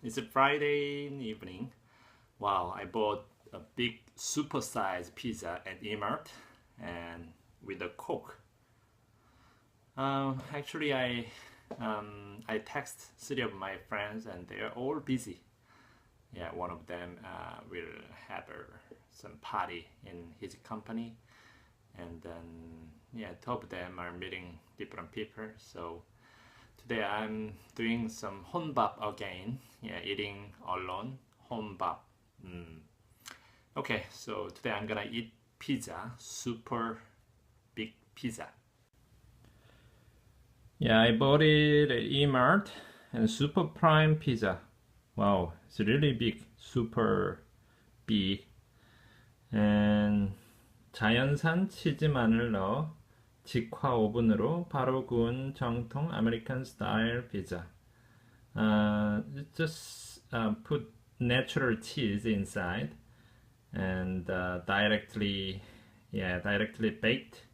It's a Friday evening. Wow, I bought a big super-sized pizza at Emart and with a Coke. Actually, I text 3 of my friends and they are all busy. Yeah, one of them will have some party in his company, and then yeah, 2 of them are meeting different people. So today I'm doing some 혼밥 again. Yeah, eating alone. 혼밥. Okay, so today I'm gonna eat pizza, super big pizza. Yeah, I bought it at Emart and super prime pizza. Wow, it's really big, super big. And 자연산 치즈만을 넣어 직화 오븐으로 바로 구운 정통 아메리칸 스타일 피자. Just put natural cheese inside and directly baked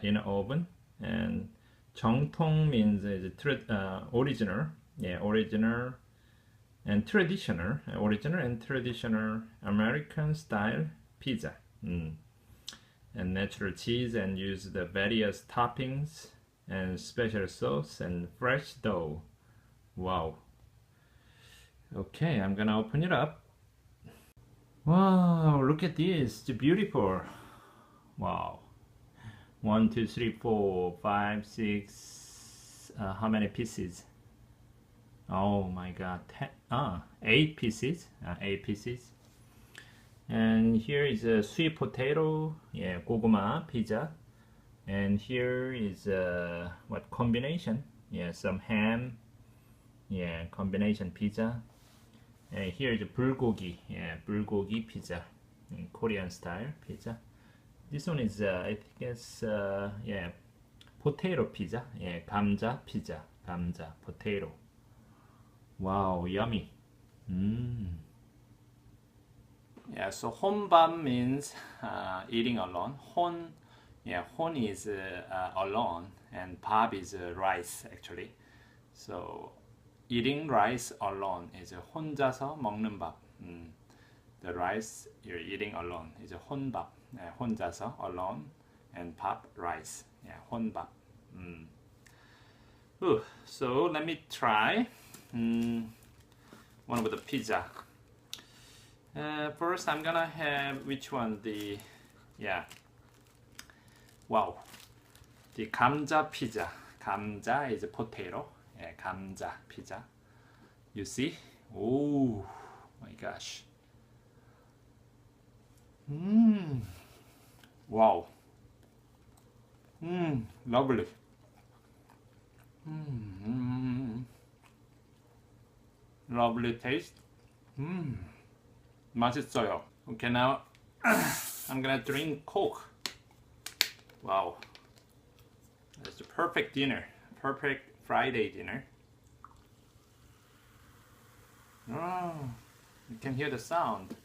in an oven. And 정통 means original, original and traditional, American style pizza. And natural cheese, and use the various toppings and special sauce and fresh dough. Wow. Okay, I'm gonna open it up. Wow, look at this, it's beautiful. Wow. 1, 2, 3, 4, 5, 6, how many pieces? Oh my god, 8 pieces. 8 pieces. And here is a sweet potato, 고구마 pizza. And here is what combination? Some ham, combination pizza. And here is a 불고기, 불고기 pizza, Korean style pizza. This one is I think it's potato pizza, 감자 pizza, 감자 potato. Wow, yummy. Yeah, so 혼밥 means eating alone. 혼 is alone, and 밥 is rice actually. So eating rice alone is 혼자서 먹는 밥. The rice you're eating alone is 혼밥. 혼자서 alone, and 밥 rice. 혼밥. So let me try one of the pizza. First, I'm gonna have which one? The 감자 pizza. 감자 is a potato. 감자 pizza. You see? Oh my gosh. Wow. Lovely. Lovely taste. 맛있어요. Okay, now I'm gonna drink Coke. Wow, that's a perfect dinner, perfect Friday dinner. Oh, you can hear the sound.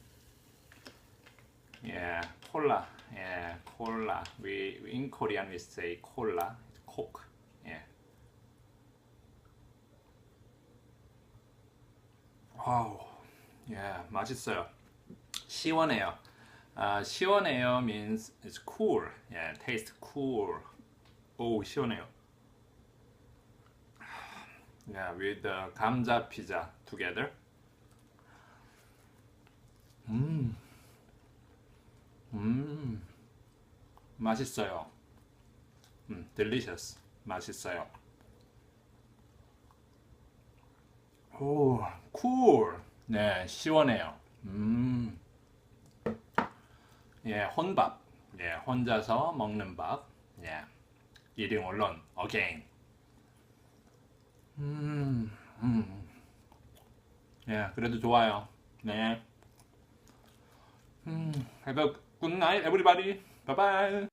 Cola. Cola. We in Korean we say cola, Coke. Wow. 맛있어요. 시원해요. 시원해요 means it's cool. Taste cool. Oh, 시원해요. With the 감자 pizza together. 맛있어요. Delicious. 맛있어요. 오, cool. 시원해요. 혼밥. 혼자서 먹는 밥. Eating alone again. 그래도 좋아요. Have a good night, everybody. Bye bye.